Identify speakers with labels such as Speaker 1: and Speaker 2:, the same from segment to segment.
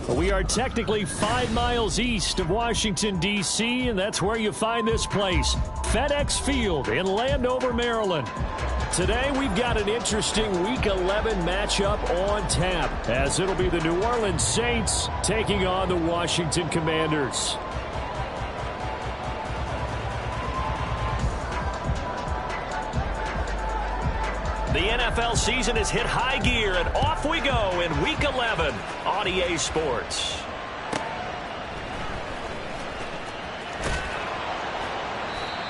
Speaker 1: We are technically 5 miles east of Washington, D.C., and that's where you find this place, FedEx Field in Landover, Maryland. Today, we've got an interesting Week 11 matchup on tap, as it'll be the New Orleans Saints taking on the Washington Commanders.
Speaker 2: The NFL season has hit high gear, and off we go in Week 11 on EA Sports.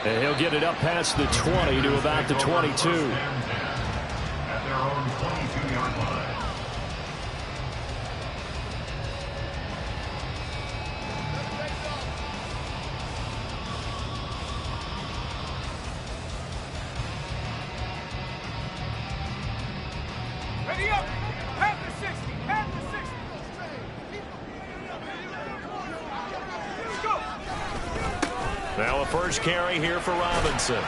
Speaker 1: And he'll get it up past the 20 to about the 22.
Speaker 3: At their own 22-yard line.
Speaker 4: Ready up! Have the 60! Have the 60! Let's go!
Speaker 2: Now a first carry here for Robinson.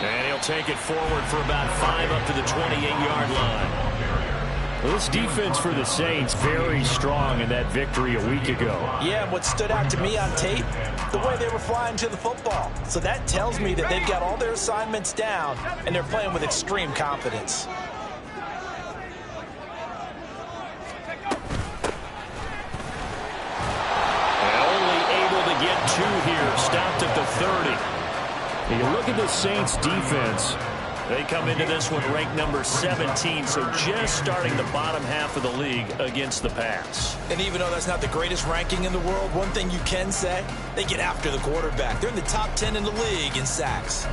Speaker 2: And he'll take it forward for about 5 up to the 28-yard line.
Speaker 1: Well, this defense for the Saints very strong in that victory a week ago.
Speaker 5: Yeah, and what stood out to me on tape, the way they were flying to the football. So that tells me that they've got all their assignments down, and they're playing with extreme confidence.
Speaker 2: Stopped at the 30.
Speaker 1: You look at the Saints defense.
Speaker 2: They come into this one ranked number 17, so just starting the bottom half of the league against the pass.
Speaker 5: And even though that's not the greatest ranking in the world, one thing you can say, they get after the quarterback. They're in the top 10 in the league in sacks.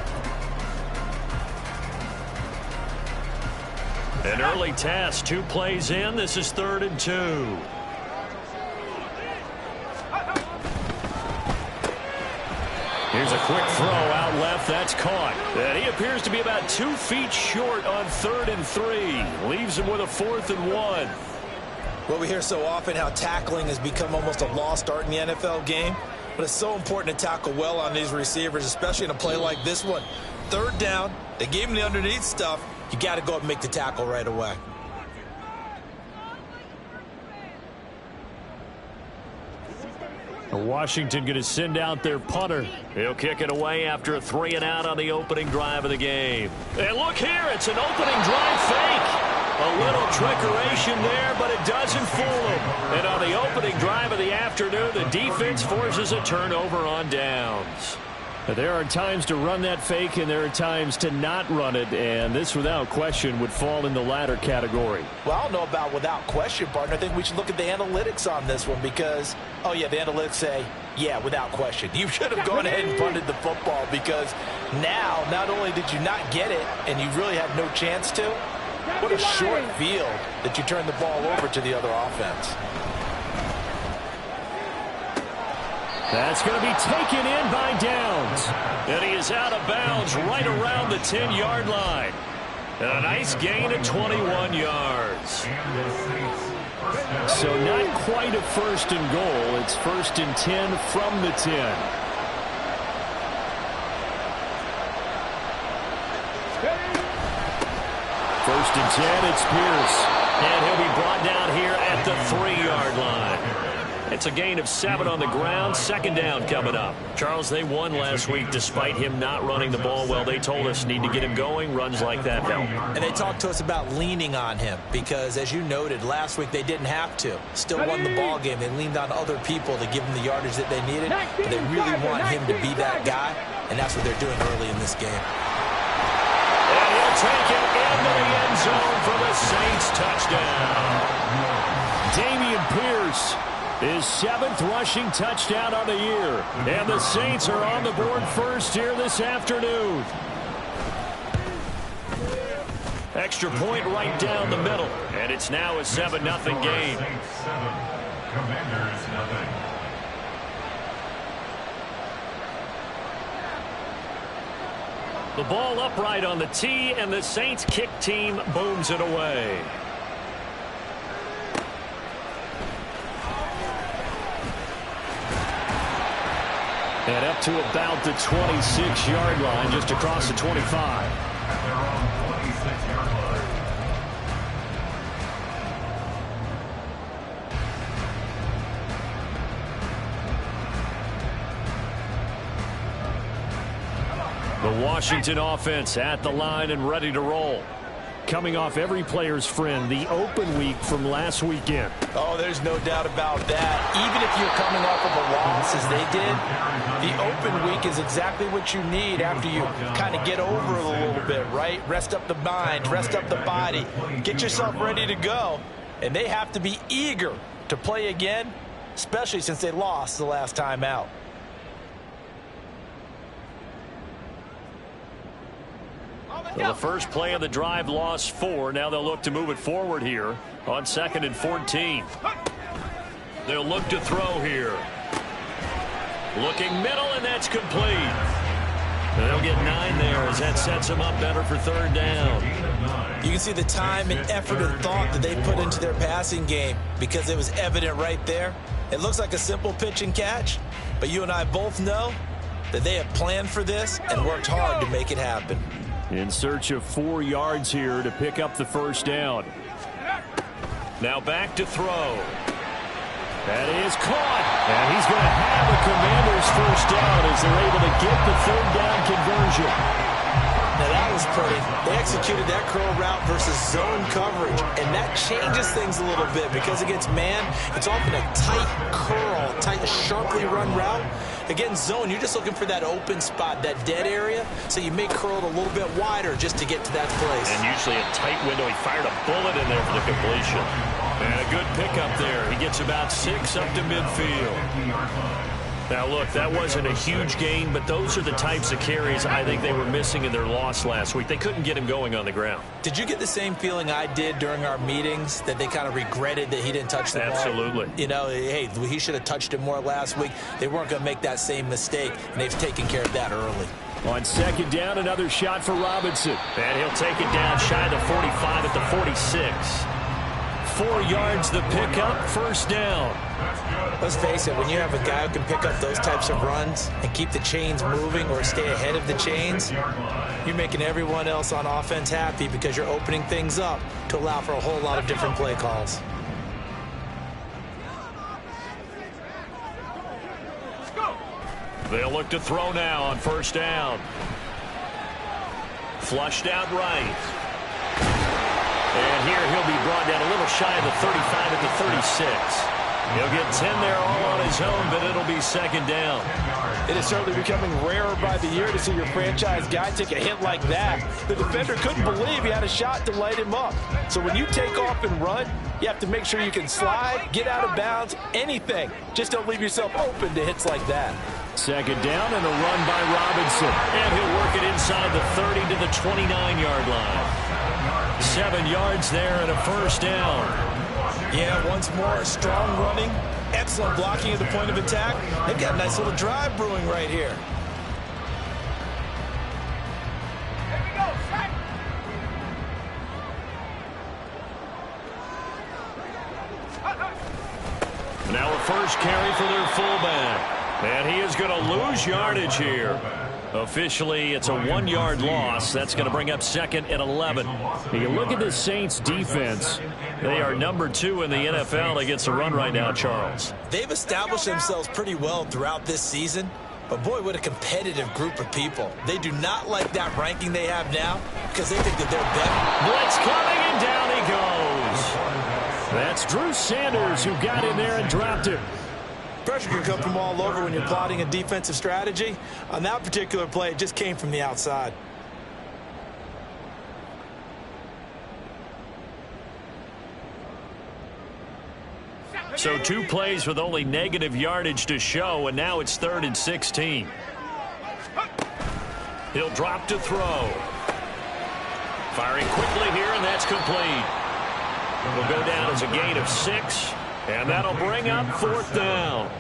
Speaker 2: An early task, 2 plays in. This is 3rd and 2.
Speaker 1: Here's a quick throw out left. That's caught.
Speaker 2: And he appears to be about 2 feet short on 3rd and 3. Leaves him with a 4th and 1.
Speaker 5: Well, we hear so often how tackling has become almost a lost art in the NFL game. But it's so important to tackle well on these receivers, especially in a play like this one. 3rd down, they gave him the underneath stuff. You got to go up and make the tackle right away.
Speaker 1: Washington going to send out their punter.
Speaker 2: He'll kick it away after a 3-and-out on the opening drive of the game. And look here, it's an opening drive fake. A little trickeration there, but it doesn't fool him. And on the opening drive of the afternoon, the defense forces a turnover on downs.
Speaker 1: There are times to run that fake, and there are times to not run it, and this, without question, would fall in the latter category.
Speaker 5: Well, I don't know about without question, partner. I think we should look at the analytics on this one because, oh, yeah, the analytics say, yeah, without question. You should have gone ahead and punted the football because now, not only did you not get it, and you really had no chance to, what a short field that you turned the ball over to the other offense.
Speaker 1: That's going to be taken in by Downs.
Speaker 2: And he is out of bounds right around the 10-yard line. And a nice gain of 21 yards.
Speaker 1: So not quite a 1st and goal. It's 1st and 10 from the 10. First and 10, it's Pierce.
Speaker 2: And he'll be brought down here at the 3-yard line. It's a gain of 7 on the ground. 2nd down coming up. Charles, they won last week despite him not running the ball well. They told us need to get him going. Runs like that help.
Speaker 5: And they talked to us about leaning on him because, as you noted, last week they didn't have to. Still won the ball game. They leaned on other people to give them the yardage that they needed. But they really want him to be that guy, and that's what they're doing early in this game.
Speaker 2: And he'll take it into the end zone for the Saints touchdown.
Speaker 1: Dameon Pierce, his 7th rushing touchdown on the year. And the Saints are on the board first here this afternoon.
Speaker 2: Extra point right down the middle. And it's now a 7-0 game.
Speaker 3: Commanders, nothing.
Speaker 2: The ball upright on the tee, and the Saints kick team booms it away.
Speaker 1: And up to about the 26-yard line, just across the 25.
Speaker 3: At their own 26-yard
Speaker 1: The Washington offense at the line and ready to roll. Coming off every player's friend, the open week from last weekend.
Speaker 5: Oh, there's no doubt about that. Even if you're coming off of a loss as they did, the open week is exactly what you need after you kind of get over it a little bit, right? Rest up the mind, rest up the body, get yourself ready to go. And they have to be eager to play again, especially since they lost the last time out.
Speaker 1: Well, the first play of the drive lost 4. Now they'll look to move it forward here on 2nd and 14. They'll look to throw here. Looking middle, and that's complete. They'll get 9 there as that sets them up better for 3rd down.
Speaker 5: You can see the time and effort and thought that they put into their passing game because it was evident right there. It looks like a simple pitch and catch, but you and I both know that they have planned for this and worked hard to make it happen.
Speaker 1: In search of 4 yards here to pick up the 1st down. Now back to throw. That is caught. And he's going to have a Commanders 1st down as they're able to get the 3rd down conversion.
Speaker 5: Now that was pretty. They executed that curl route versus zone coverage, and that changes things a little bit because against man, it's often a tight curl, tight, sharply run route. Against zone, you're just looking for that open spot, that dead area, so you may curl it a little bit wider just to get to that place.
Speaker 2: And usually a tight window. He fired a bullet in there for the completion.
Speaker 1: And a good pickup there. He gets about 6 up to midfield. Now, look, that wasn't a huge gain, but those are the types of carries I think they were missing in their loss last week. They couldn't get him going on the ground.
Speaker 5: Did you get the same feeling I did during our meetings, that they kind of regretted that he didn't touch the ball?
Speaker 1: Absolutely.
Speaker 5: You know, hey, he should have touched it more last week. They weren't going to make that same mistake, and they've taken care of that early.
Speaker 1: On 2nd down, another shot for Robinson.
Speaker 2: And he'll take it down shy of the 45 at the 46.
Speaker 1: 4 yards the pickup, 1st down.
Speaker 5: Let's face it, when you have a guy who can pick up those types of runs and keep the chains moving or stay ahead of the chains, you're making everyone else on offense happy because you're opening things up to allow for a whole lot of different play calls.
Speaker 1: They'll look to throw now on 1st down. Flushed out right. And here he'll be brought down a little shy of the 35 at the 36. He'll get 10 there all on his own, but it'll be 2nd down.
Speaker 6: It is certainly becoming rarer by the year to see your franchise guy take a hit like that. The defender couldn't believe he had a shot to light him up. So when you take off and run, you have to make sure you can slide, get out of bounds, anything. Just don't leave yourself open to hits like that.
Speaker 1: 2nd down and a run by Robinson. And he'll work it inside the 30 to the 29-yard line. 7 yards there and a 1st down.
Speaker 5: Yeah, once more, strong running, excellent blocking at the point of attack. They've got a nice little drive brewing right here.
Speaker 1: Now a first carry for their fullback. And he is going to lose yardage here. Officially, it's a 1-yard loss. That's going to bring up 2nd and 11. You look at the Saints defense. They are number 2 in the NFL against the run right now, Charles.
Speaker 5: They've established themselves pretty well throughout this season. But, boy, what a competitive group of people. They do not like that ranking they have now because they think that they're better.
Speaker 1: Blitz coming, and down he goes. That's Drew Sanders who got in there and dropped him.
Speaker 5: Pressure can come from all over when you're plotting a defensive strategy. On that particular play, it just came from the outside.
Speaker 1: So 2 plays with only negative yardage to show, and now it's 3rd and 16. He'll drop to throw. Firing quickly here, and that's complete. Will go down as a gain of 6. And that'll bring up 4th down.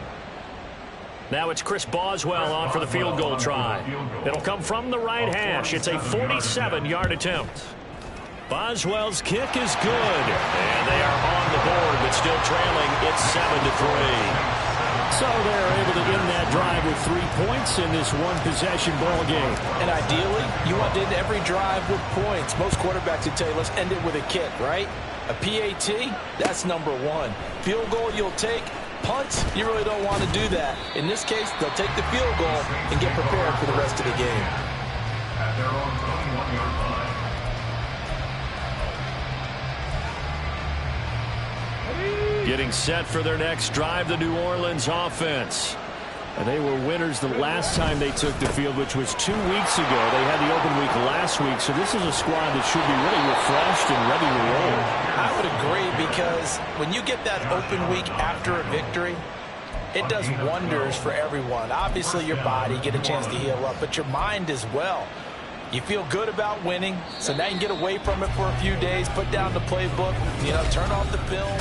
Speaker 1: Now it's Chris Boswell on for the field goal try. It'll come from the right hash. It's a 47-yard attempt. Boswell's kick is good. And they are on the board, but still trailing. It's 7-3. So they're able to end that drive with 3 points in this one-possession ball game.
Speaker 6: And ideally, you want to end every drive with points. Most quarterbacks would tell you, let's end it with a kick, right? A PAT, that's number 1. Field goal you'll take. Punts, you really don't want to do that. In this case, they'll take the field goal and get prepared for the rest of the game.
Speaker 3: at their own 21-yard line.
Speaker 1: Getting set for their next drive, the New Orleans offense. And they were winners the last time they took the field, which was 2 weeks ago. They had the open week last week, so this is a squad that should be really refreshed and ready to roll.
Speaker 5: I would agree, because when you get that open week after a victory, it does wonders for everyone. Obviously, your body, get a chance to heal up, but your mind as well. You feel good about winning, so now you can get away from it for a few days, put down the playbook, turn off the film.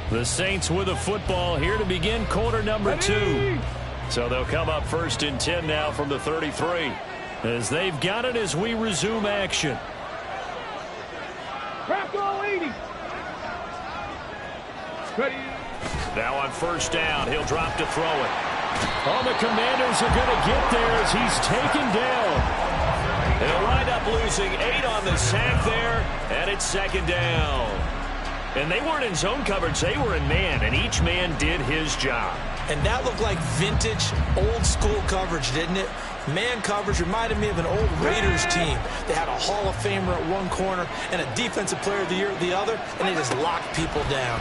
Speaker 1: The Saints with a football here to begin quarter number 2. So they'll come up first and 10 now from the 33. As they've got it as we resume action.
Speaker 4: Crack all 80. Ready.
Speaker 2: Now on first down, he'll drop to throw it.
Speaker 1: Oh, the Commanders are going to get there as he's taken down.
Speaker 2: They'll wind up losing 8 on the sack there, and it's second down.
Speaker 1: And they weren't in zone coverage, they were in man, and each man did his job.
Speaker 5: And that looked like vintage, old-school coverage, didn't it? Man coverage reminded me of an old Raiders team. They had a Hall of Famer at one corner and a Defensive Player of the Year at the other, and they just locked people down.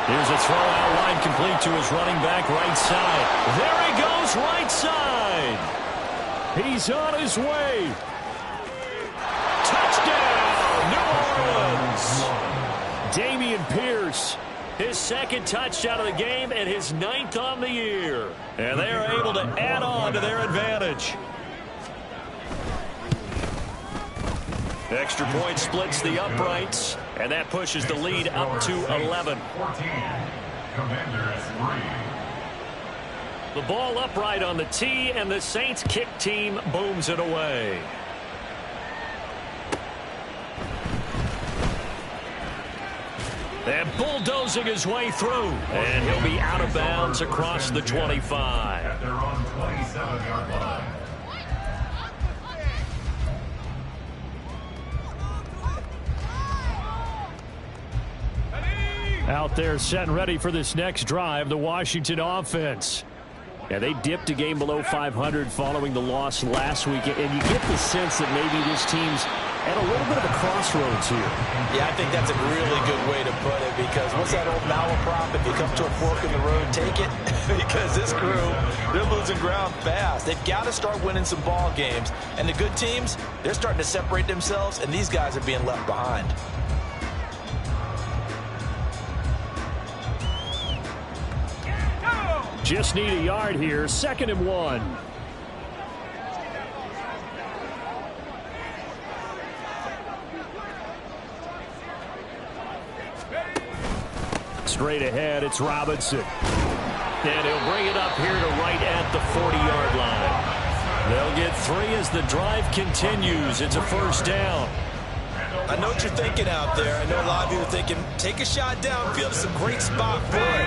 Speaker 1: Here's a throw out line complete to his running back right side. There he goes, right side. He's on his way. Touchdown, New Orleans. Dameon Pierce, his second touchdown of the game and his 9th on the year. And they are able to add on to their advantage. Extra point splits the uprights, and that pushes the lead up to 11.
Speaker 3: 14. Commanders 3.
Speaker 1: The ball upright on the tee, and the Saints kick team booms it away. And bulldozing his way through, and he'll be out of bounds across the 25.
Speaker 3: At their own 27-yard line.
Speaker 1: Out there set and ready for this next drive, the Washington offense. Yeah, they dipped a game below 500 following the loss last week, and you get the sense that maybe this team's at a little bit of a crossroads here.
Speaker 5: Yeah, I think that's a really good way to put it, because what's that old malaprop? If you come to a fork in the road, take it. Because this crew, they're losing ground fast. They've got to start winning some ball games. And the good teams, they're starting to separate themselves, and these guys are being left behind.
Speaker 1: Just need a yard here, 2nd and 1. Straight ahead, it's Robinson. And he'll bring it up here to right at the 40-yard line. They'll get 3 as the drive continues. It's a first down.
Speaker 5: I know what you're thinking out there. I know a lot of you are thinking, take a shot downfield. It's a great spot for it.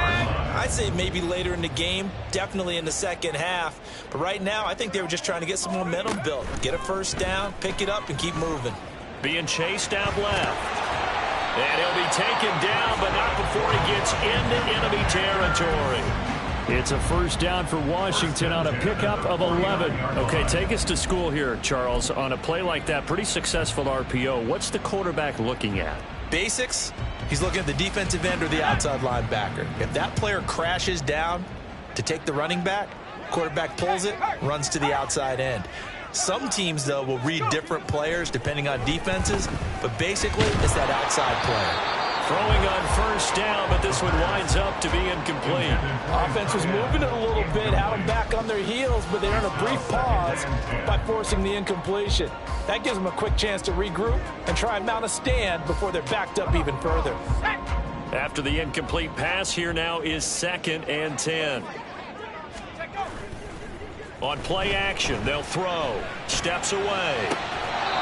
Speaker 5: I'd say maybe later in the game, definitely in the second half. But right now, I think they were just trying to get some momentum built. Get a first down, pick it up, and keep moving.
Speaker 1: Being chased out left. And he'll be taken down, but not before he gets into enemy territory. It's a first down for Washington on a pickup of 11. Okay, take us to school here, Charles. On a play like that, pretty successful RPO. What's the quarterback looking at?
Speaker 5: Basics, he's looking at the defensive end or the outside linebacker. If that player crashes down to take the running back, quarterback pulls it, runs to the outside end. Some teams, though, will read different players depending on defenses, but basically it's that outside player.
Speaker 1: Throwing on first down, but this one winds up to be incomplete.
Speaker 5: Offense was moving it a little bit, had them back on their heels, but they earned a brief pause by forcing the incompletion. That gives them a quick chance to regroup and try and mount a stand before they're backed up even further.
Speaker 1: After the incomplete pass, here now is 2nd and 10. On play action, they'll throw. Steps away.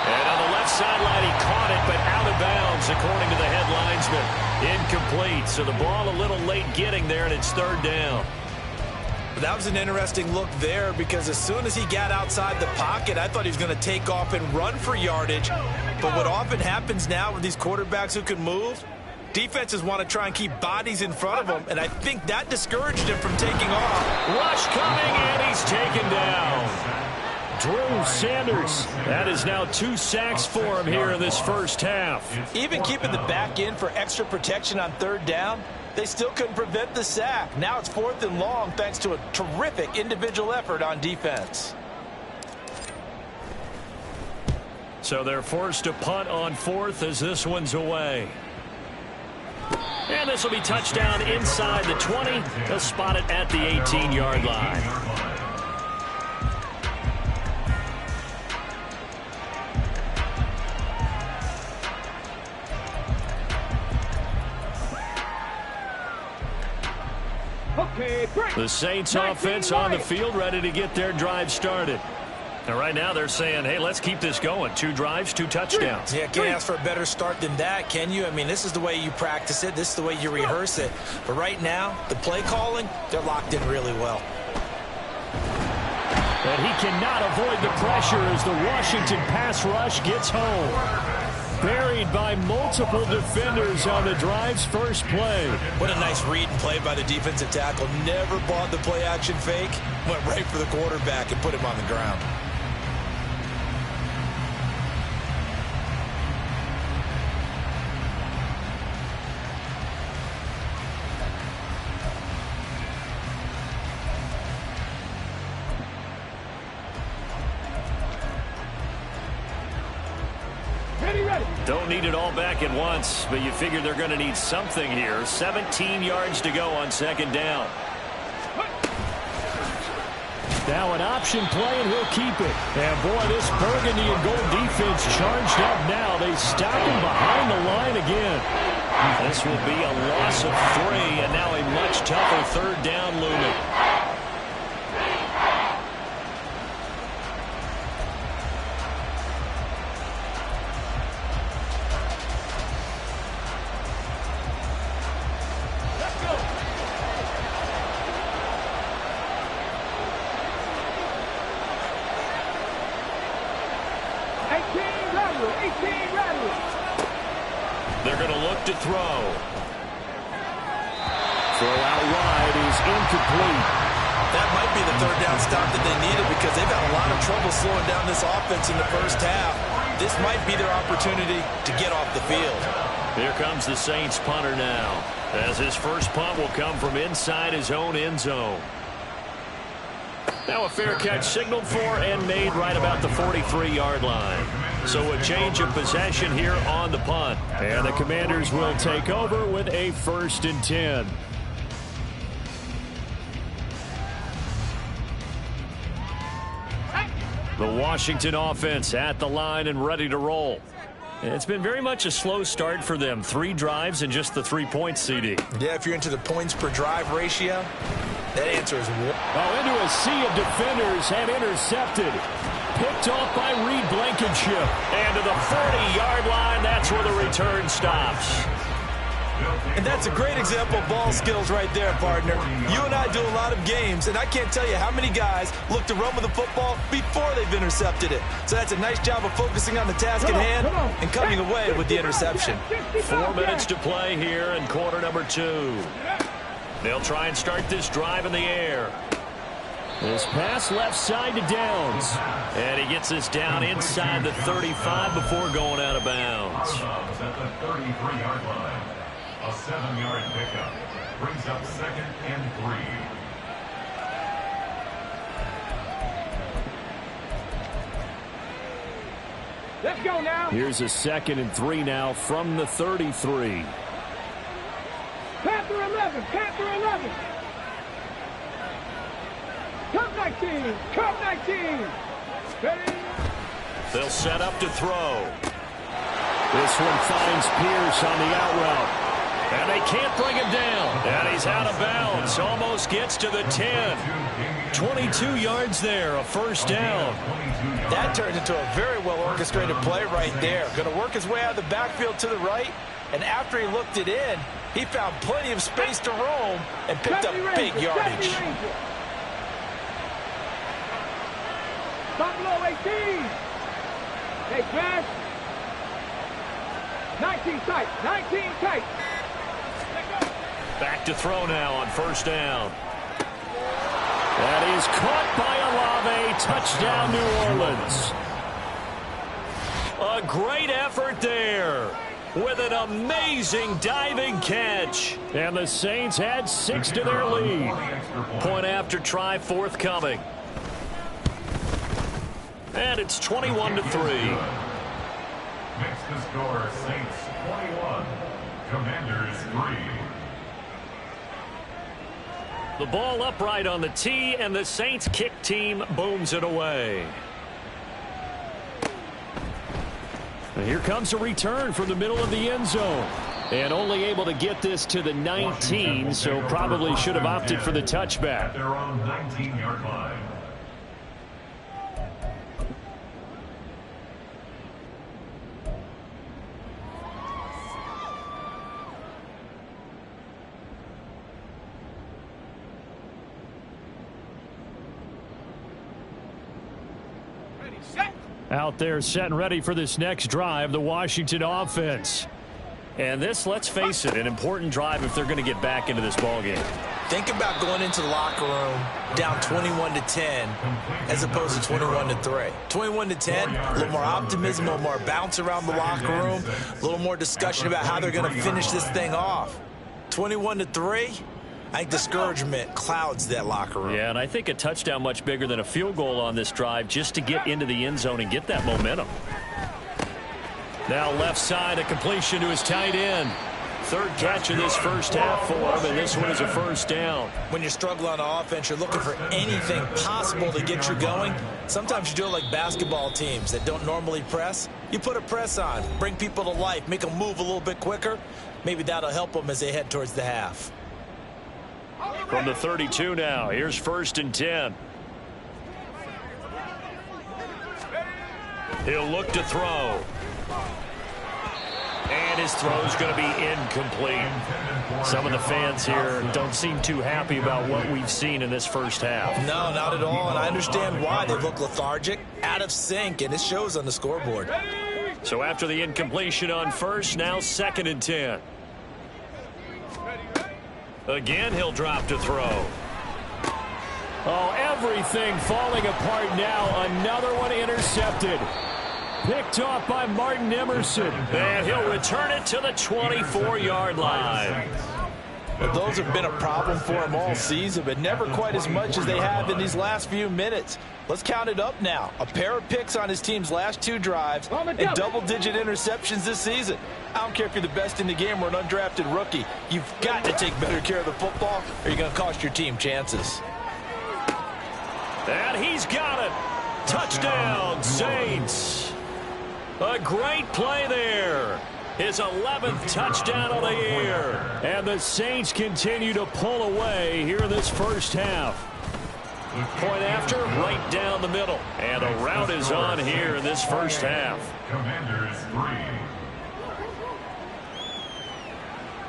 Speaker 1: And on the left sideline, he caught it, but out of bounds, according to the head linesman. Incomplete, so the ball a little late getting there, and it's 3rd down.
Speaker 5: That was an interesting look there, because as soon as he got outside the pocket, I thought he was going to take off and run for yardage. But what often happens now with these quarterbacks who can move, defenses want to try and keep bodies in front of them, and I think that discouraged him from taking off.
Speaker 1: Rush coming, and he's he's taken down. Drew Sanders. That is now 2 sacks for him here in this first half.
Speaker 6: Even keeping the back in for extra protection on 3rd down, they still couldn't prevent the sack. Now it's 4th and long thanks to a terrific individual effort on defense.
Speaker 1: So they're forced to punt on 4th as this one's away. And this will be touchdown inside the 20. They'll spot it at the 18-yard line. The Saints offense on the field, ready to get their drive started. And right now they're saying, hey, let's keep this going. 2 drives, 2 touchdowns.
Speaker 6: Yeah, can't ask for a better start than that, can you? I mean, this is the way you practice it. This is the way you rehearse it. But right now, the play calling, they're locked in really well.
Speaker 1: And he cannot avoid the pressure as the Washington pass rush gets home. Buried by multiple defenders on the drive's first play.
Speaker 6: What a nice read and play by the defensive tackle. Never bought the play action fake. Went right for the quarterback and put him on the ground.
Speaker 1: Don't need it all back at once, but you figure they're going to need something here. 17 yards to go on 2nd down. Now an option play, and he'll keep it. And boy, this burgundy and gold defense charged up now. They stop him behind the line again. This will be a loss of 3, and now a much tougher 3rd down looming. They're going to look to throw. Throw out wide is incomplete.
Speaker 6: That might be the 3rd down stop that they needed because they've had a lot of trouble slowing down this offense in the first half. This might be their opportunity to get off the field.
Speaker 1: Here comes the Saints punter now, as his first punt will come from inside his own end zone. Now a fair catch signaled for and made right about the 43-yard line. So a change of possession here on the punt. And the Commanders will take over with a 1st and 10. The Washington offense at the line and ready to roll. It's been very much a slow start for them. 3 drives and just the 3 points, CD.
Speaker 6: Yeah, if you're into the points per drive ratio, that answer is 1.
Speaker 1: Oh, into a sea of defenders and intercepted. Picked off by Reed Blankenship. And to the 40-yard line, that's where the return stops.
Speaker 6: And that's a great example of ball skills right there, partner. You and I do a lot of games, and I can't tell you how many guys look to run with the football before they've intercepted it. So that's a nice job of focusing on the task at hand and coming away with the interception.
Speaker 1: 4 minutes to play here in quarter number 2. They'll try and start this drive in the air. This pass left side to Downs. And he gets this down inside the 35 before going out of bounds.
Speaker 3: At the 33-yard line. A 7-yard pickup brings up 2nd and 3.
Speaker 4: Let's go now.
Speaker 1: Here's a 2nd and 3 now from the 33.
Speaker 4: Panther 11, Panther 11. Cup 19, Cup 19. Ready?
Speaker 1: They'll set up to throw. This one finds Pierce on the out route. And they can't bring him down. And he's out of bounds. Almost gets to the 10. 22 yards there, a 1st down.
Speaker 6: That turned into a very well-orchestrated play right there. Going to work his way out of the backfield to the right. And after he looked it in, he found plenty of space to roam and picked up big yardage.
Speaker 4: Buffalo 18. Hey, Flash. 19 tight, 19 tight.
Speaker 1: Back to throw now on 1st down. That is caught by Olave. Touchdown, New Orleans.
Speaker 2: A great effort there with an amazing diving catch.
Speaker 1: And the Saints add 6 to their lead.
Speaker 2: Point after try forthcoming. And it's 21-3.
Speaker 3: Makes the score Saints 21, Commanders 3.
Speaker 2: The ball upright on the tee, and the Saints kick team booms it away.
Speaker 1: And here comes a return from the middle of the end zone. And only able to get this to the 19, so probably should have opted for the touchback.
Speaker 3: At their own 19-yard line.
Speaker 1: Out there set and ready for this next drive, the Washington offense.
Speaker 2: And this, let's face it, an important drive if they're going to get back into this ballgame.
Speaker 5: Think about going into the locker room down 21-10 as opposed to 21-3. 21-10, a little more optimism, a little more bounce around the locker room, a little more discussion about how they're going to finish this thing off. 21-3, I think discouragement clouds that locker room.
Speaker 2: Yeah, and I think a touchdown much bigger than a field goal on this drive just to get into the end zone and get that momentum.
Speaker 1: Now left side, a completion to his tight end. Third catch of this first half for him, and this one is a first down.
Speaker 5: When you're struggling on offense, you're looking for anything possible to get you going. Sometimes you do it like basketball teams that don't normally press. You put a press on, bring people to life, make them move a little bit quicker. Maybe that'll help them as they head towards the half.
Speaker 2: From the 32 now, here's 1st and 10. He'll look to throw. And his throw's going to be incomplete. Some of the fans here don't seem too happy about what we've seen in this first half.
Speaker 5: No, not at all, and I understand why. They look lethargic, out of sync, and it shows on the scoreboard.
Speaker 2: So after the incompletion on first, now 2nd and 10. Again, he'll drop to throw.
Speaker 1: Oh, everything falling apart now. Another one intercepted. Picked off by Martin Emerson.
Speaker 2: And he'll return it to the 24-yard line.
Speaker 6: Well, those have been a problem for him all season, but never quite as much as they have in these last few minutes. Let's count it up now. A pair of picks on his team's last 2 drives and double-digit interceptions this season. I don't care if you're the best in the game or an undrafted rookie. You've got to take better care of the football or you're going to cost your team chances.
Speaker 2: And he's got it. Touchdown, Saints. A great play there. His 11th touchdown of the year.
Speaker 1: And the Saints continue to pull away here in this first half.
Speaker 2: Point after, right down the middle. And a rout is on here in this first half.
Speaker 3: Commanders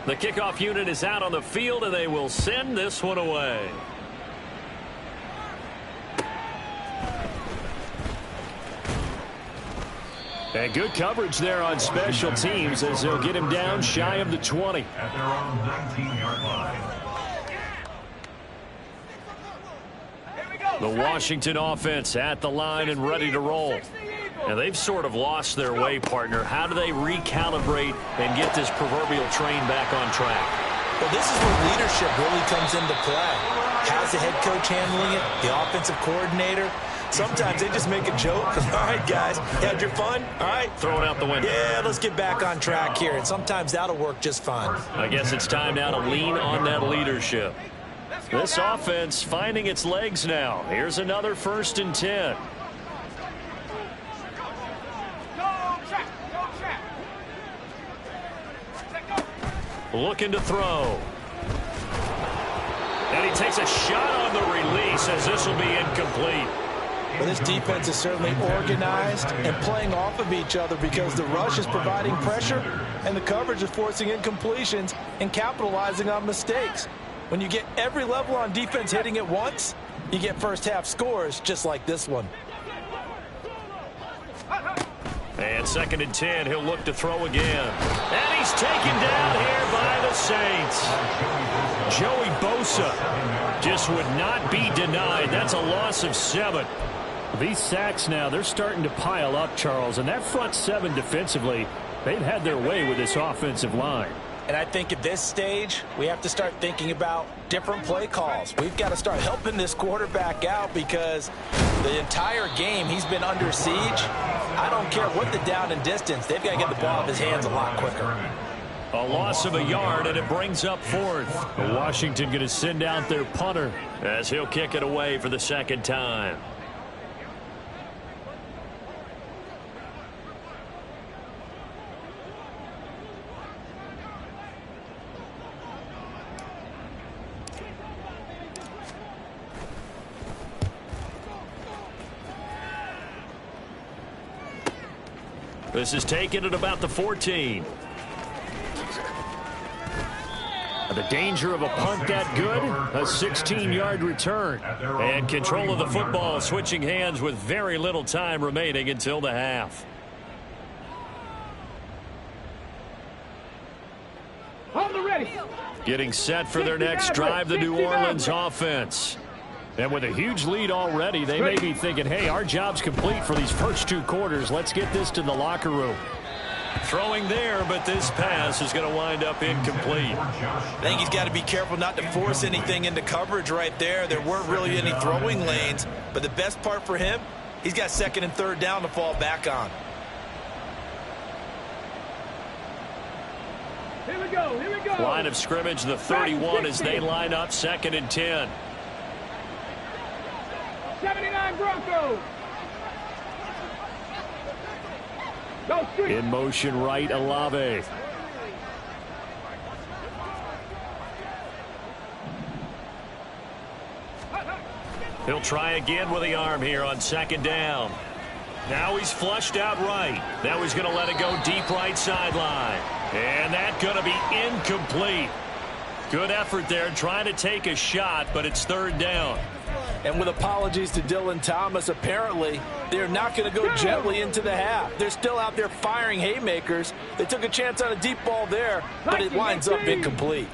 Speaker 3: 3.
Speaker 2: The kickoff unit is out on the field, and they will send this one away.
Speaker 1: And good coverage there on special teams as they'll get him down shy of the 20.
Speaker 3: At their own 19-yard line.
Speaker 2: The Washington offense at the line and ready to roll. And they've sort of lost their way, partner. How do they recalibrate and get this proverbial train back on track?
Speaker 5: Well, this is where leadership really comes into play. How's the head coach handling it? The offensive coordinator? Sometimes they just make a joke. All right, guys, had your fun? All right.
Speaker 2: Throw it out the window.
Speaker 5: Yeah, let's get back on track here. And sometimes that'll work just fine.
Speaker 2: I guess it's time now to lean on that leadership. This offense finding its legs now. Here's another 1st and 10. Looking to throw. And he takes a shot on the release as this will be incomplete.
Speaker 6: Well, this defense is certainly organized and playing off of each other because the rush is providing pressure and the coverage is forcing incompletions and capitalizing on mistakes. When you get every level on defense hitting at once, you get first half scores just like this one.
Speaker 2: And 2nd and 10, he'll look to throw again. And he's taken down here by the Saints. Joey Bosa just would not be denied. That's a loss of 7.
Speaker 1: These sacks now, they're starting to pile up, Charles. And that front 7 defensively, they've had their way with this offensive line.
Speaker 5: And I think at this stage, we have to start thinking about different play calls. We've got to start helping this quarterback out because the entire game he's been under siege. I don't care what the down and distance. They've got to get the ball out of his hands a lot quicker.
Speaker 2: A loss of a yard, and it brings up 4th.
Speaker 1: Washington going to send out their punter
Speaker 2: as he'll kick it away for the 2nd time. This is taken at about the 14.
Speaker 1: The danger of a punt that good, a 16-yard return.
Speaker 2: And control of the football switching hands with very little time remaining until the half.
Speaker 4: Hold the ready.
Speaker 2: Getting set for their next drive, the New Orleans offense.
Speaker 1: And with a huge lead already, they may be thinking, hey, our job's complete for these first 2 quarters. Let's get this to the locker room.
Speaker 2: Throwing there, but this pass is going to wind up incomplete.
Speaker 5: I think he's got to be careful not to force anything into coverage right there. There weren't really any throwing lanes, but the best part for him, he's got 2nd and 3rd down to fall back on.
Speaker 4: Here we go, here we go.
Speaker 2: Line of scrimmage, the 31 as they line up 2nd and 10.
Speaker 4: 79 Broncos.
Speaker 1: In motion right, Olave.
Speaker 2: He'll try again with the arm here on 2nd down. Now he's flushed out right. Now he's going to let it go deep right sideline. And that's going to be incomplete. Good effort there trying to take a shot, but it's 3rd down.
Speaker 6: And with apologies to Dylan Thomas, apparently they're not going to go gently into the half. They're still out there firing haymakers. They took a chance on a deep ball there, but it winds up incomplete.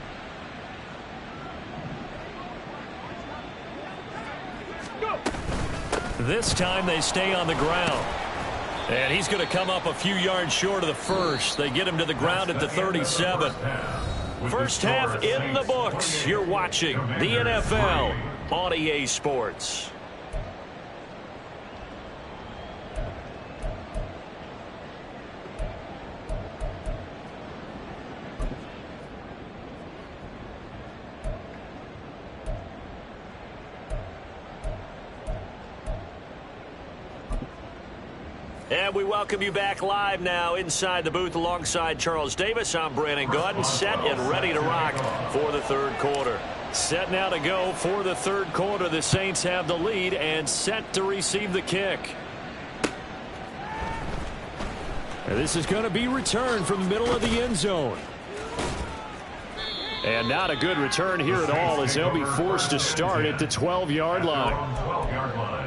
Speaker 2: This time they stay on the ground. And he's going to come up a few yards short of the first. They get him to the ground at the 37. First half in the books. You're watching the NFL on EA Sports. And we welcome you back live now inside the booth alongside Charles Davis. I'm Brandon Gordon, set and ready to rock for the 3rd quarter. Set now to go for the 3rd quarter. The Saints have the lead and set to receive the kick.
Speaker 1: And this is going to be returned from the middle of the end zone. And not a good return here at all as they'll be forced to start at the 12-yard line.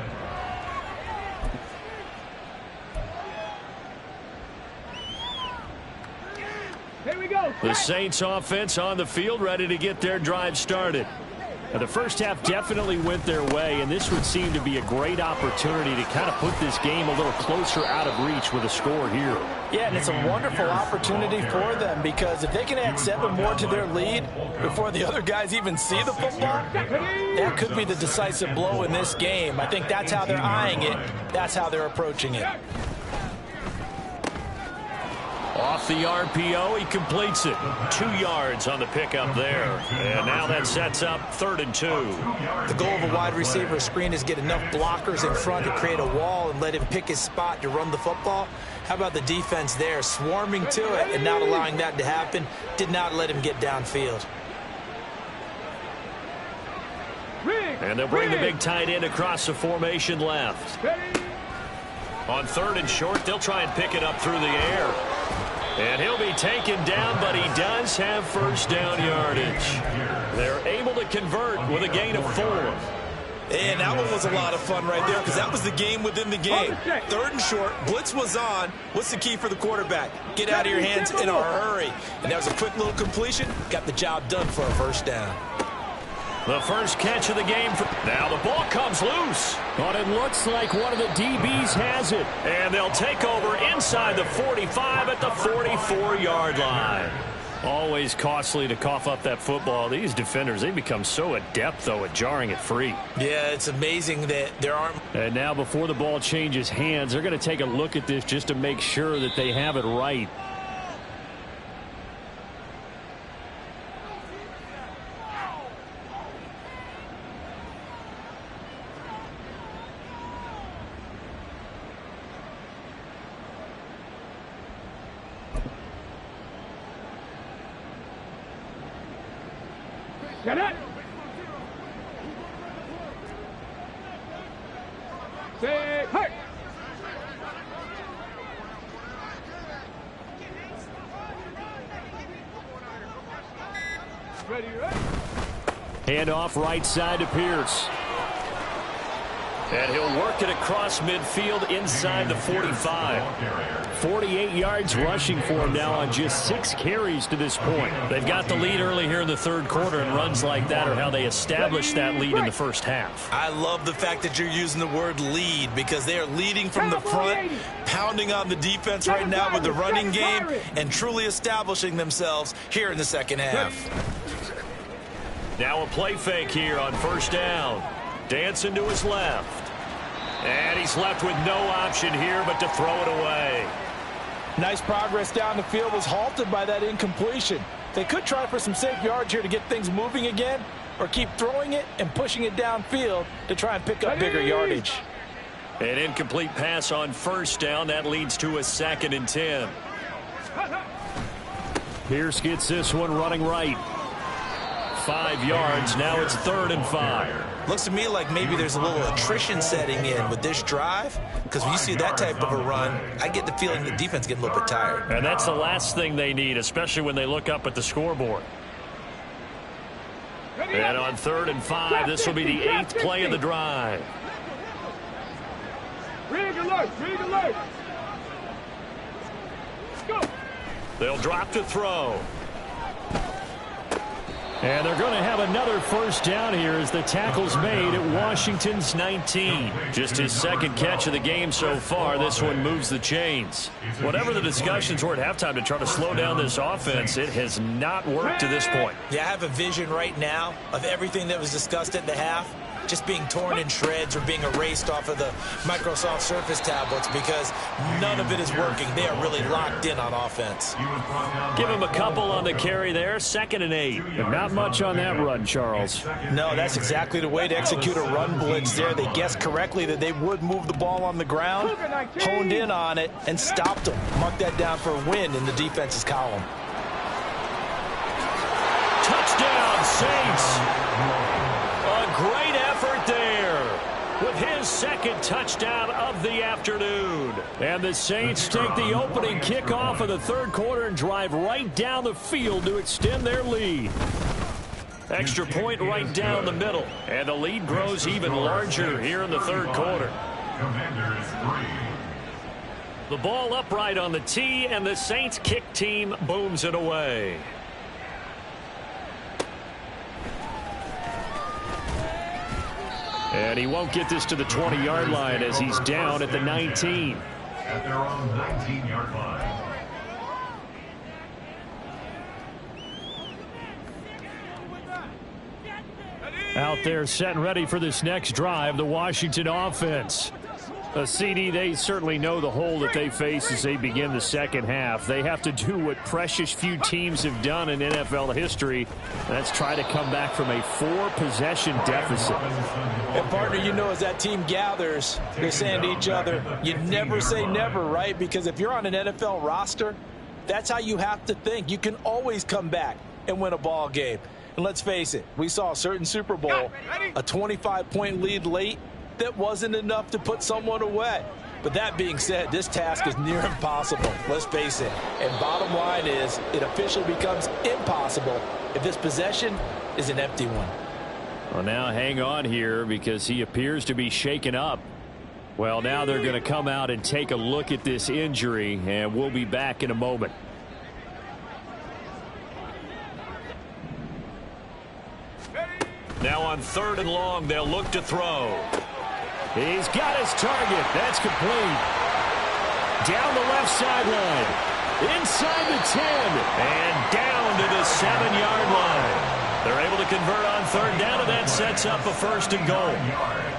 Speaker 4: Here we go.
Speaker 1: The Saints offense on the field ready to get their drive started. Now, the first half definitely went their way, and this would seem to be a great opportunity to kind of put this game a little closer out of reach with a score here.
Speaker 5: Yeah, and it's a wonderful opportunity for them because if they can add 7 more to their lead before the other guys even see the football, that could be the decisive blow in this game. I think that's how they're eyeing it. That's how they're approaching it.
Speaker 2: Off the RPO, he completes it. 2 yards on the pickup there. And now that sets up 3rd and 2.
Speaker 5: The goal of a wide receiver screen is get enough blockers in front to create a wall and let him pick his spot to run the football. How about the defense there, swarming to it and not allowing that to happen? Did not let him get downfield.
Speaker 2: And they'll bring the big tight end across the formation left. On 3rd and short, they'll try and pick it up through the air. And he'll be taken down, but he does have first down yardage. They're able to convert with a gain of 4.
Speaker 6: And that one was a lot of fun right there because that was the game within the game. 3rd and short, blitz was on. What's the key for the quarterback? Get out of your hands in a hurry. And that was a quick little completion. Got the job done for a first down.
Speaker 1: The first catch of the game. Now the ball comes loose. But it looks like one of the DBs has it. And they'll take over inside the 45 at the 44-yard line. Always costly to cough up that football. These defenders, they become so adept, though, at jarring it free.
Speaker 6: Yeah, it's amazing that there aren't.
Speaker 1: And now before the ball changes hands, they're going to take a look at this just to make sure that they have it right.
Speaker 4: Get it! Say, hey! Ready, ready?
Speaker 1: Hand off right side to Pierce. And he'll work it across midfield inside the 45. 48 yards rushing for him now on just 6 carries to this point. They've got the lead early here in the 3rd quarter, and runs like that are how they establish that lead in the first half.
Speaker 6: I love the fact that you're using the word lead because they are leading from the front, pounding on the defense right now with the running game, and truly establishing themselves here in the second half.
Speaker 2: Now a play fake here on first down. Dancing to his left. And he's left with no option here but to throw it away.
Speaker 6: Nice progress down the field was halted by that incompletion. They could try for some safe yards here to get things moving again, or keep throwing it and pushing it downfield to try and pick up bigger yardage.
Speaker 2: An incomplete pass on first down. That leads to a 2nd and 10.
Speaker 1: Pierce gets this one running right. 5 yards. Now it's 3rd and 5.
Speaker 6: Looks to me like maybe there's a little attrition setting in with this drive, because when you see that type of a run, I get the feeling the defense getting a little bit tired.
Speaker 2: And that's the last thing they need, especially when they look up at the scoreboard. And on 3rd and 5, this will be the 8th play of the drive.
Speaker 4: Rig alert! Rig alert! Go!
Speaker 2: They'll drop to throw.
Speaker 1: And they're going to have another first down here as the tackle's made at Washington's 19.
Speaker 2: Just his 2nd catch of the game so far. This one moves the chains. Whatever the discussions were at halftime to try to slow down this offense, it has not worked to this point.
Speaker 6: Yeah, I have a vision right now of everything that was discussed at the half just being torn in shreds or being erased off of the Microsoft Surface tablets because none of it is working. They are really locked in on offense.
Speaker 2: Give him a couple on the carry there. 2nd and 8.
Speaker 1: And not much on that run, Charles.
Speaker 6: No, that's exactly the way to execute a run blitz there. They guessed correctly that they would move the ball on the ground, honed in on it, and stopped them. Mark that down for a win in the defense's column.
Speaker 2: Touchdown, Saints. A great effort there with his 2nd touchdown of the afternoon.
Speaker 1: And the Saints take the opening kickoff of the 3rd quarter and drive right down the field to extend their lead.
Speaker 2: Extra point right down the middle. And the lead grows even larger here in the 3rd quarter. The ball upright on the tee, and the Saints kick team booms it away.
Speaker 1: And he won't get this to the 20-yard line as he's down at the 19.
Speaker 3: At their own 19-yard line.
Speaker 1: Out there set and ready for this next drive, the Washington offense. A CD, they certainly know the hole that they face as they begin the second half. They have to do what precious few teams have done in NFL history. That's try to come back from a 4-possession deficit.
Speaker 6: And, partner, you know as that team gathers, they're saying to each other, you never say never, right? Because if you're on an NFL roster, that's how you have to think. You can always come back and win a ball game. And let's face it, we saw a certain Super Bowl, a 25-point lead late, that wasn't enough to put someone away. But that being said, this task is near impossible. Let's face it. And bottom line is, it officially becomes impossible if this possession is an empty one.
Speaker 1: Well, now hang on here because he appears to be shaken up. Well, now they're going to come out and take a look at this injury, and we'll be back in a moment.
Speaker 2: Now on 3rd and long, they'll look to throw.
Speaker 1: He's got his target. That's complete. Down the left sideline. Inside the 10. And down to the 7-yard line. They're able to convert on 3rd down, and that sets up a 1st and goal.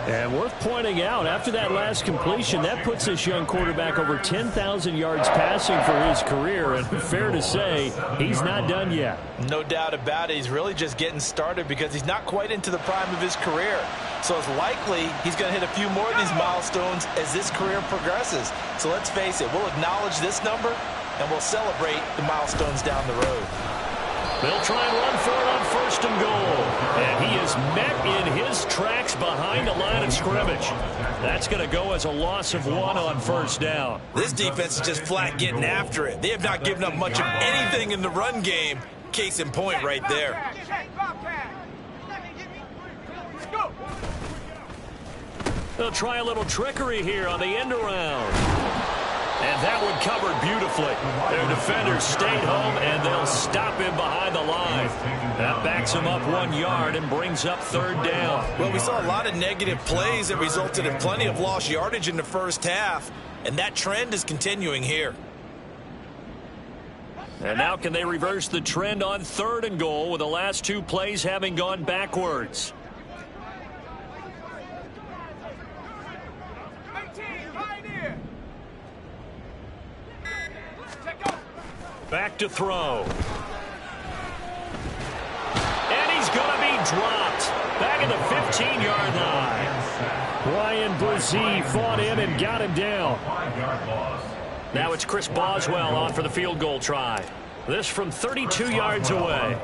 Speaker 1: And worth pointing out, after that last completion, that puts this young quarterback over 10,000 yards passing for his career. And fair to say, he's not done yet.
Speaker 5: No doubt about it. He's really just getting started because he's not quite into the prime of his career. So it's likely he's going to hit a few more of these milestones as this career progresses. So let's face it, we'll acknowledge this number, and we'll celebrate the milestones down the road.
Speaker 2: They'll try and run for it on 1st and goal. And he is met in his tracks behind the line of scrimmage. That's going to go as a loss of 1 on 1st down.
Speaker 6: This defense is just flat getting after it. They have not given up much of anything in the run game. Case in point right there.
Speaker 2: They'll try a little trickery here on the end around. And that one covered beautifully. Their defenders stayed home, and they'll stop him behind the line. That backs him up 1 yard and brings up 3rd down.
Speaker 6: Well, we saw a lot of negative plays that resulted in plenty of lost yardage in the first half, and that trend is continuing here.
Speaker 2: And now can they reverse the trend on 3rd and goal with the last 2 plays having gone backwards? Back to throw. And he's going to be dropped. Back at the 15-yard line.
Speaker 1: Ryan Brzee fought in and got him down.
Speaker 2: Now it's Chris Boswell on for the field goal try. This from 32 yards away.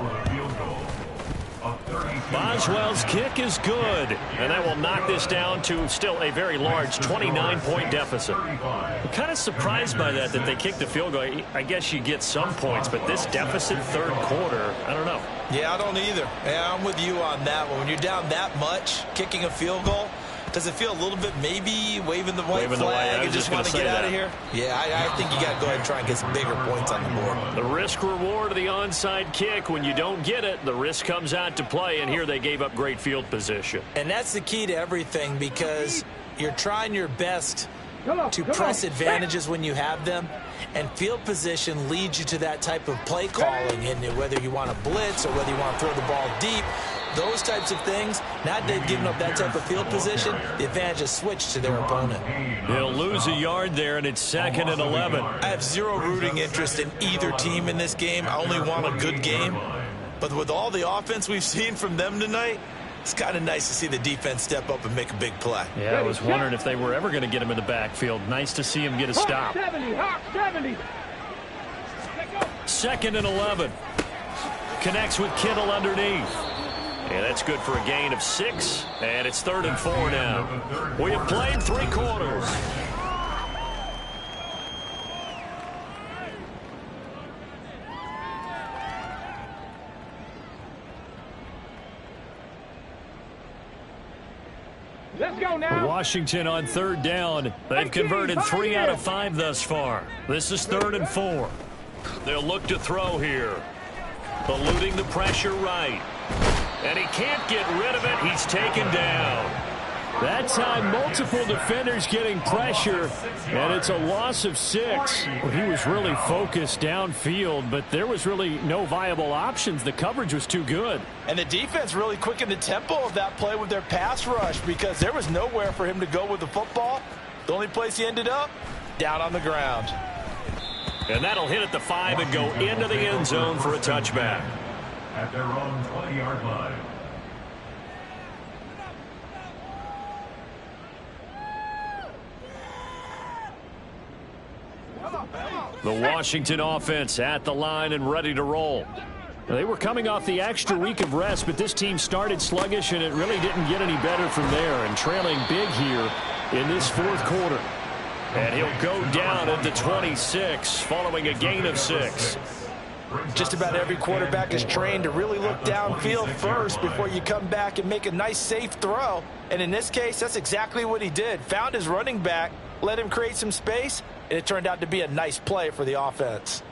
Speaker 2: Boswell's kick is good, and that will knock this down to still a very large 29-point deficit. I'm kind of surprised by that they kicked the field goal. I guess you get some points, but this deficit 3rd quarter, I don't know.
Speaker 5: Yeah, I don't either. Yeah, I'm with you on that one. When you're down that much, kicking a field goal, does it feel a little bit maybe waving the white flag and just want to get out of here? Yeah, I think you got to go ahead and try and get some bigger points on the board.
Speaker 2: The risk-reward of the onside kick, when you don't get it, the risk comes out to play, and here they gave up great field position.
Speaker 5: And that's the key to everything because you're trying your best to press advantages when you have them, and field position leads you to that type of play calling, and whether you want to blitz or whether you want to throw the ball deep, those types of things. Now that they've given up that type of field position, the advantage is switched to their opponent.
Speaker 2: He'll lose a yard there, and it's 2nd and 11.
Speaker 5: I have zero rooting interest in either team in this game. I only want a good game. But with all the offense we've seen from them tonight, it's kind of nice to see the defense step up and make a big play.
Speaker 1: Yeah, I was wondering if they were ever going to get him in the backfield. Nice to see him get a stop.
Speaker 4: 70.
Speaker 2: 2nd and 11. Connects with Kittle underneath. And that's good for a gain of 6. And it's 3rd and 4 now. We have played 3 quarters.
Speaker 4: Let's go now.
Speaker 1: Washington on 3rd down. They've converted 3 out of 5 thus far. This is 3rd and 4.
Speaker 2: They'll look to throw here. Eluding the pressure right. And he can't get rid of it. He's taken down.
Speaker 1: That time, multiple defenders getting pressure, and it's a loss of 6. Well, he was really focused downfield, but there was really no viable options. The coverage was too good.
Speaker 5: And the defense really quickened the tempo of that play with their pass rush because there was nowhere for him to go with the football. The only place he ended up, down on the ground.
Speaker 2: And that'll hit at the 5 and go into the end zone for a touchback.
Speaker 3: At their own 20-yard line.
Speaker 1: The Washington offense at the line and ready to roll. They were coming off the extra week of rest, but this team started sluggish, and it really didn't get any better from there, and trailing big here in this 4th quarter.
Speaker 2: And he'll go down at the 26 following a gain of 6.
Speaker 6: Just about every quarterback is trained to really look downfield first before you come back and make a nice, safe throw. And in this case, that's exactly what he did. Found his running back, let him create some space, and it turned out to be a nice play for the offense.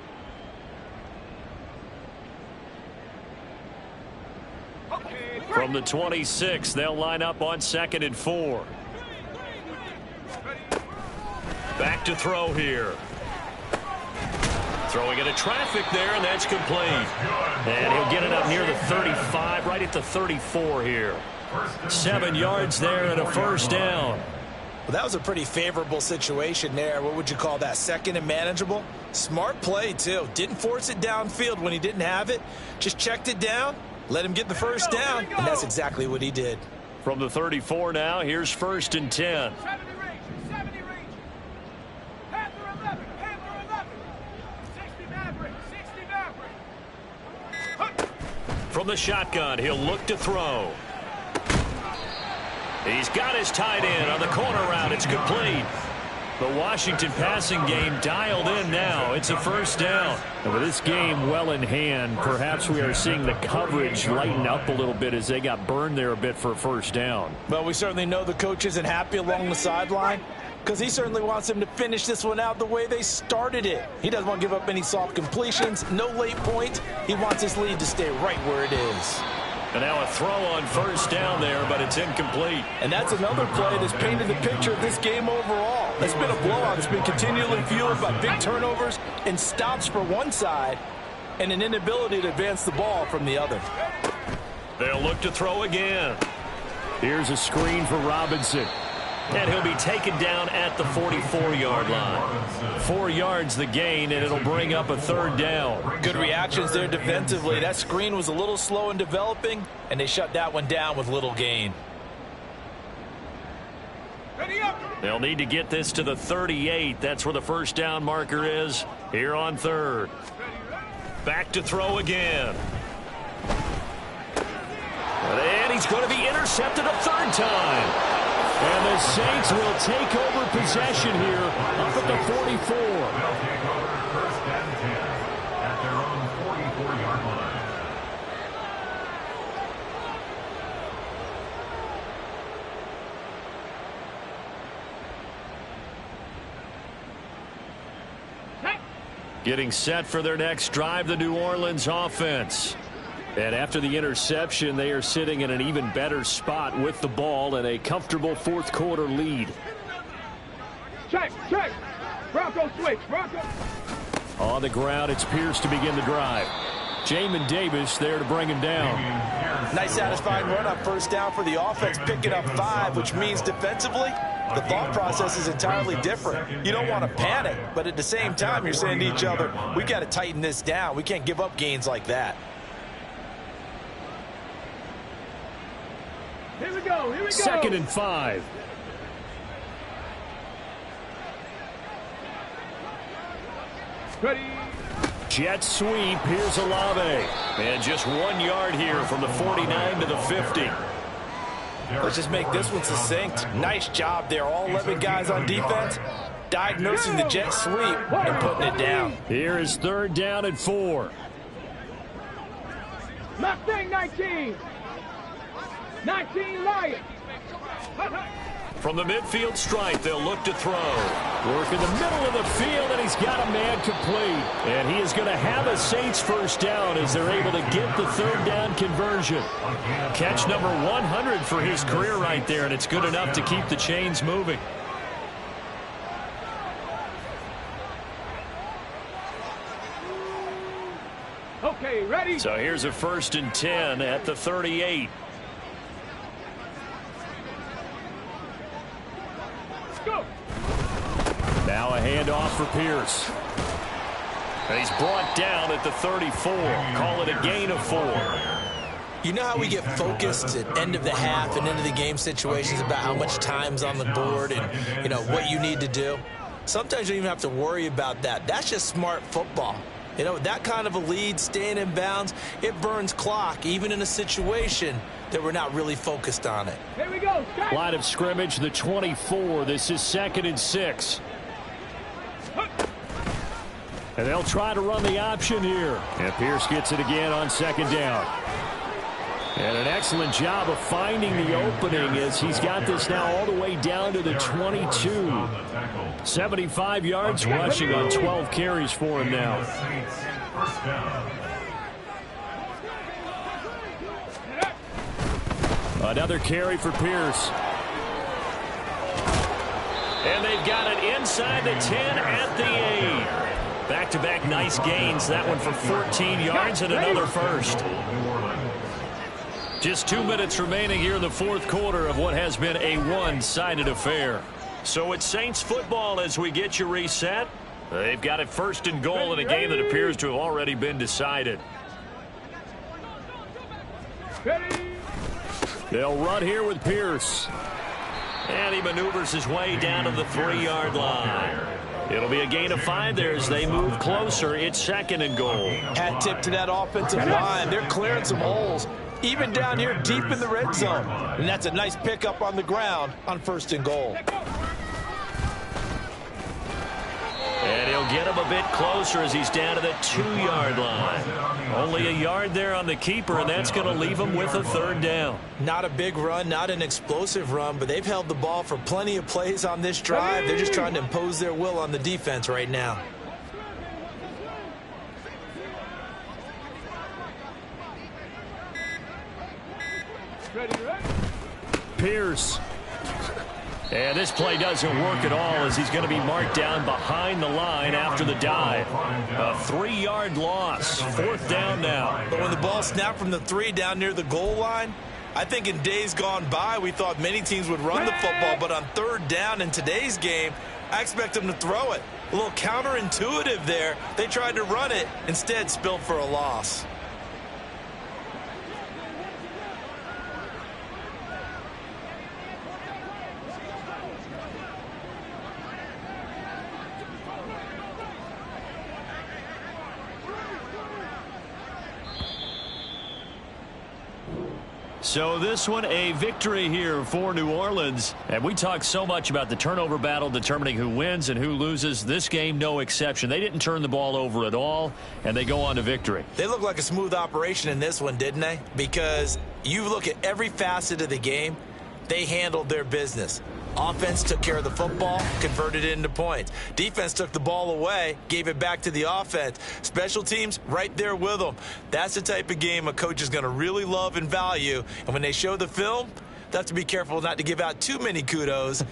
Speaker 2: From the 26, they'll line up on 2nd and 4. Back to throw here. Throwing into traffic there, and that's complete. And he'll get it up near the 35, right at the 34 here. 7 yards there and a first down.
Speaker 5: Well, that was a pretty favorable situation there. What would you call that? Second and manageable? Smart play, too. Didn't force it downfield when he didn't have it. Just checked it down, let him get the first down, and that's exactly what he did.
Speaker 2: From the 34 now, here's 1st and 10.
Speaker 4: 70 range, 70 range. Panther 11, Panther 11. 60 Maverick, 60 Maverick.
Speaker 2: From the shotgun, he'll look to throw. He's got his tight end on the corner route. It's complete. The Washington passing game dialed in now. It's a first down.
Speaker 1: And with this game well in hand, perhaps we are seeing the coverage lighten up a little bit as they got burned there a bit for a first down.
Speaker 6: Well, we certainly know the coach isn't happy along the sideline because he certainly wants them to finish this one out the way they started it. He doesn't want to give up any soft completions, no late points. He wants his lead to stay right where it is.
Speaker 2: And now a throw on first down there, but it's incomplete.
Speaker 6: And that's another play that's painted the picture of this game overall. It's been a blowout. It's been continually fueled by big turnovers and stops for one side and an inability to advance the ball from the other.
Speaker 2: They'll look to throw again.
Speaker 1: Here's a screen for Robinson.
Speaker 2: And he'll be taken down at the 44-yard line. 4 yards the gain, and it'll bring up a third down.
Speaker 6: Good reactions there defensively. That screen was a little slow in developing, and they shut that one down with little gain.
Speaker 2: They'll need to get this to the 38. That's where the first down marker is here on 3rd. Back to throw again. And he's going to be intercepted a 3rd time.
Speaker 1: And the Saints will take over possession here up at the 44.
Speaker 3: They'll take over 1st and 10 at their own 44-yard line.
Speaker 2: Getting set for their next drive, the New Orleans offense.
Speaker 1: And after the interception, they are sitting in an even better spot with the ball and a comfortable 4th quarter lead.
Speaker 4: Check. Bronco switch. Bronco.
Speaker 1: On the ground, it's Pierce to begin the drive. Jamin Davis there to bring him down.
Speaker 6: Nice satisfying run up first down for the offense, picking up 5, which means defensively, the thought process is entirely different. You don't want to panic, but at the same time, you're saying to each other, we got to tighten this down. We can't give up gains like that.
Speaker 4: Here we go.
Speaker 1: 2nd and 5.
Speaker 4: Ready.
Speaker 1: Jet sweep. Here's Olave.
Speaker 2: And just 1 yard here from the 49 to the 50.
Speaker 6: Let's just make this one succinct. Nice job there. All 11 guys on defense diagnosing the jet sweep and putting it down.
Speaker 1: Here is 3rd down and 4.
Speaker 4: Mustang 19. 19 Lions.
Speaker 2: From the midfield stripe, they'll look to throw.
Speaker 1: Work in the middle of the field, and he's got a man complete. And he is going to have a Saints first down as they're able to get the 3rd down conversion.
Speaker 2: Catch number 100 for his career right there, and it's good enough to keep the chains moving.
Speaker 4: Okay, ready.
Speaker 2: So here's a 1st and 10 at the 38.
Speaker 4: Go.
Speaker 1: Now a handoff for Pierce.
Speaker 2: And he's brought down at the 34. Call it a gain of 4.
Speaker 5: You know how we get focused at end of the half and into the game situations about how much time's on the board and, you know, what you need to do? Sometimes you don't even have to worry about that. That's just smart football. You know, that kind of a lead, staying in bounds, it burns clock, even in a situation that we're not really focused on it.
Speaker 4: Here we go. Start.
Speaker 1: Line of scrimmage, the 24. This is 2nd and 6. And they'll try to run the option here. And Pierce gets it again on second down. And an excellent job of finding the opening as he's got this now all the way down to the 22. 75 yards rushing on 12 carries for him now. Another carry for Pierce. And they've got it inside the 10 at the 8. Back-to-back nice gains. That one for 14 yards and another first. Just 2 minutes remaining here in the fourth quarter of what has been a one-sided affair.
Speaker 2: So it's Saints football as we get you reset. They've got it first and goal in a game that appears to have already been decided.
Speaker 1: They'll run here with Pierce.
Speaker 2: And he maneuvers his way down to the 3-yard line. It'll be a gain of 5 there as they move closer. It's second and goal.
Speaker 6: Hat tip to that offensive line. They're clearing some holes, even down here deep in the red zone. And that's a nice pickup on the ground on first and goal.
Speaker 2: And he'll get him a bit closer as he's down to the 2-yard line. Only a yard there on the keeper, and that's going to leave him with a third down.
Speaker 5: Not a big run, not an explosive run, but they've held the ball for plenty of plays on this drive. They're just trying to impose their will on the defense right now.
Speaker 1: Pierce. And this play doesn't work at all as he's going to be marked down behind the line after the dive. A 3-yard loss. Fourth down now.
Speaker 5: But when the ball snapped from the 3 down near the goal line, I think in days gone by, we thought many teams would run the football, but on third down in today's game, I expect them to throw it. A little counterintuitive there. They tried to run it, instead spilled for a loss.
Speaker 1: So this one a victory here for New Orleans. And we talk so much about the turnover battle determining who wins and who loses. This game, no exception. They didn't turn the ball over at all, and they go on to victory.
Speaker 5: They look like a smooth operation in this one, didn't they? Because you look at every facet of the game, they handled their business. Offense took care of the football, converted it into points. Defense took the ball away, gave it back to the offense. Special teams, right there with them. That's the type of game a coach is going to really love and value. And when they show the film, they have to be careful not to give out too many kudos